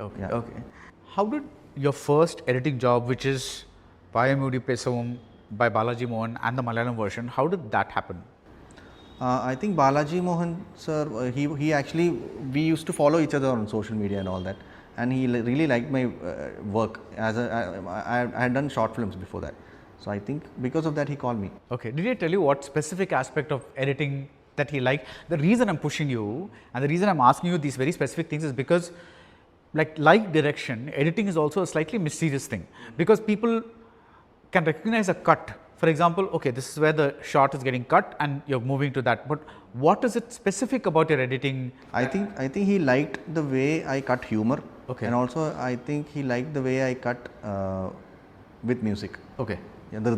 Okay. Yeah. Okay. How did your first editing job, which is Payamudi Pesavum by Balaji Mohan and the Malayalam version, how did that happen? I think Balaji Mohan sir, he actually, we used to follow each other on social media and all that, and he really liked my work. I had done short films before that, so I think because of that he called me. Okay. Did he tell you what specific aspect of editing that he liked? The reason I'm pushing you and the reason I'm asking you these very specific things is because, like direction, editing is also a slightly mysterious thing, because people can recognize a cut. For example, okay, this is where the shot is getting cut and you're moving to that. But what is it specific about your editing? I think he liked the way I cut humor, Okay. and also I think he liked the way I cut with music. Okay. Yeah, the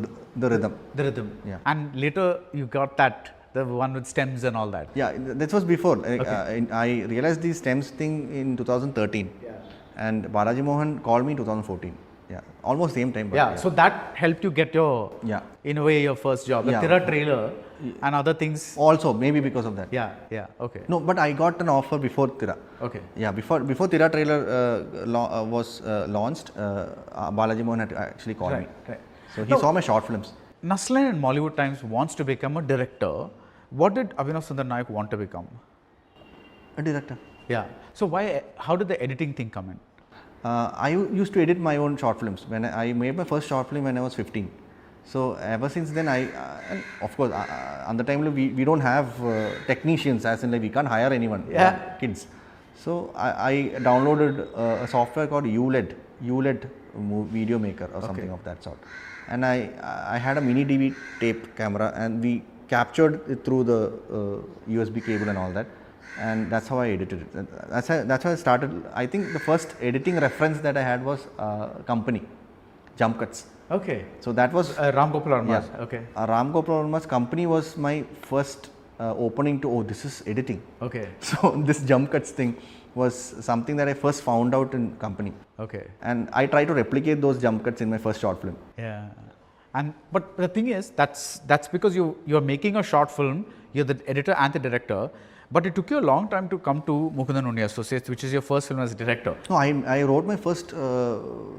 rhythm. The rhythm. Yeah. And later you got that, the one with stems and all that. Yeah, that was before. Okay. I realized the stems thing in 2013, and Balaji Mohan called me in 2014. Yeah, almost same time. But Yeah, so that helped you get your, Yeah. in a way, your first job. The Yeah. Tira trailer and other things. Also, maybe because of that. Yeah, okay. No, but I got an offer before Tira. Okay. Yeah, before Tira trailer was launched, Balaji Mohan had actually called me. Right. So he Now- saw my short films. Naslin in Mollywood Times wants to become a director. What did Abhinav Sunder Nayak want to become? A director. Yeah. So how did the editing thing come in? I used to edit my own short films. When I made my first short film when I was 15. So ever since then, and of course, on the time we don't have technicians, as in like we can't hire anyone. Yeah. Kids. So I downloaded a software called ULED video maker or something of that sort. And I had a mini DV tape camera, and we captured it through the USB cable and all that. And that's how I edited it. That's how I started. I think the first editing reference that I had was company, jump cuts. Okay. So that was Ram Gopal Varma. Okay. Ram Gopal Varma's company was my first opening to, oh, this is editing. Okay. So this jump cuts thing was something that I first found out in company. Okay. And I tried to replicate those jump cuts in my first short film. Yeah. But the thing is, that's because you're making a short film, you're the editor and the director, but it took you a long time to come to Mukundan Unni Associates, which is your first film as a director. No, I wrote my first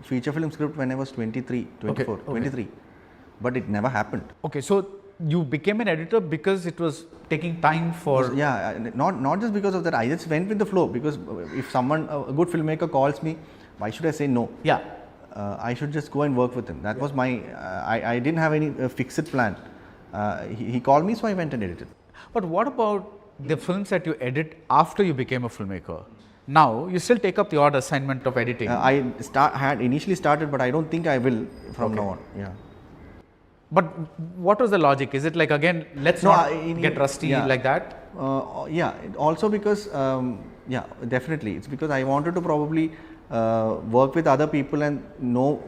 feature film script when I was 23, 24, Okay. 23. But it never happened. Okay, so you became an editor because it was taking time for... Yeah, not just because of that. I just went with the flow, because if someone, a good filmmaker calls me, why should I say no? Yeah. I should just go and work with him. That was my, I didn't have any fixed plan. He called me, so I went and edited. But what about the films that you edit after you became a filmmaker? Now, you still take up the odd assignment of editing. I had initially started, but I don't think I will from now on. Yeah. But what was the logic? Is it like, again, let's not get rusty like that? Yeah, also because, yeah, definitely. It's because I wanted to probably work with other people and know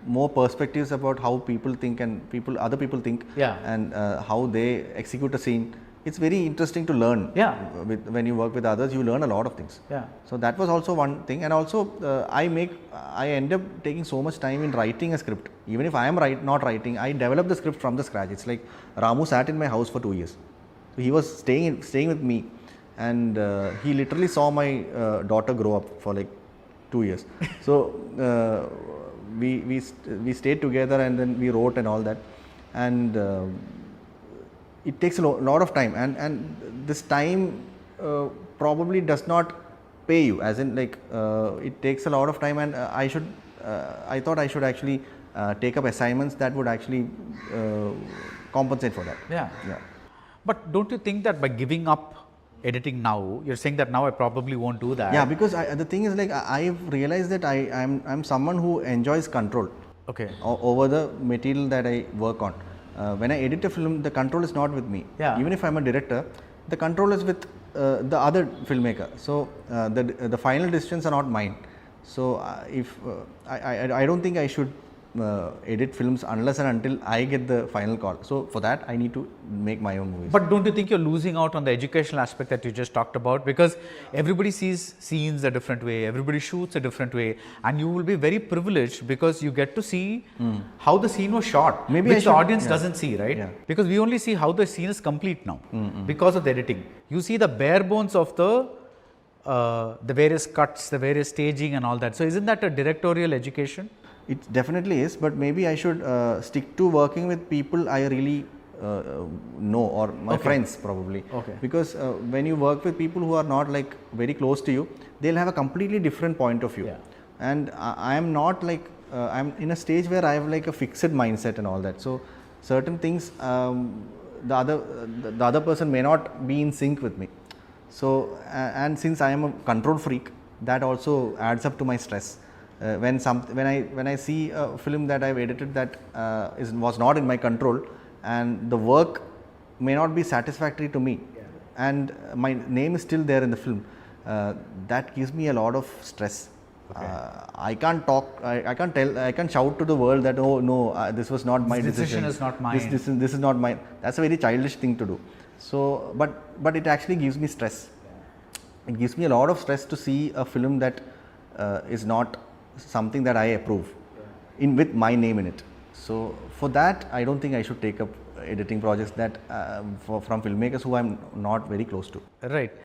more perspectives about how people think and other people think, Yeah. and how they execute a scene. It's very interesting to learn. Yeah. When you work with others, you learn a lot of things. Yeah. So that was also one thing, and also I end up taking so much time in writing a script. Even if I am not writing, I develop the script from the scratch. It's like Ramu sat in my house for 2 years. So he was staying with me, and he literally saw my daughter grow up for like 2 years. So we stayed together, and then we wrote and all that, and it takes a lot of time, and this time probably does not pay you, as in like it takes a lot of time, and I thought I should actually take up assignments that would actually compensate for that. Yeah. But don't you think that by giving up editing now, you're saying that now I probably won't do that? Yeah, because the thing is, like, I've realized that I'm someone who enjoys control. Okay. Over the material that I work on. When I edit a film, the control is not with me. Yeah. Even if I'm a director, the control is with the other filmmaker. So the final decisions are not mine. So if I don't think I should edit films unless and until I get the final call. So for that, I need to make my own movies. But don't you think you're losing out on the educational aspect that you just talked about? Because everybody sees scenes a different way, everybody shoots a different way, and you will be very privileged because you get to see how the scene was shot, Maybe which the audience doesn't see, right? Yeah. Because we only see how the scene is complete now because of the editing. You see the bare bones of the the various cuts, the various staging and all that. So, isn't that a directorial education? It definitely is, but maybe I should stick to working with people I really know, or my friends probably. Okay. Because when you work with people who are not like very close to you, they'll have a completely different point of view. Yeah. And I am not like, I'm in a stage where I have like a fixed mindset and all that. So certain things, the other person may not be in sync with me. So and since I am a control freak, that also adds up to my stress. When I see a film that I've edited that was not in my control, and the work may not be satisfactory to me, and my name is still there in the film, that gives me a lot of stress. I can't talk, I can't tell, I can't shout to the world that, oh no, this was not my decision. Is not mine. This is not mine. That's a very childish thing to do. So, but it actually gives me stress. It gives me a lot of stress to see a film that is not something that I approve with my name in it. So for that, I don't think I should take up editing projects that from filmmakers who I'm not very close to. Right.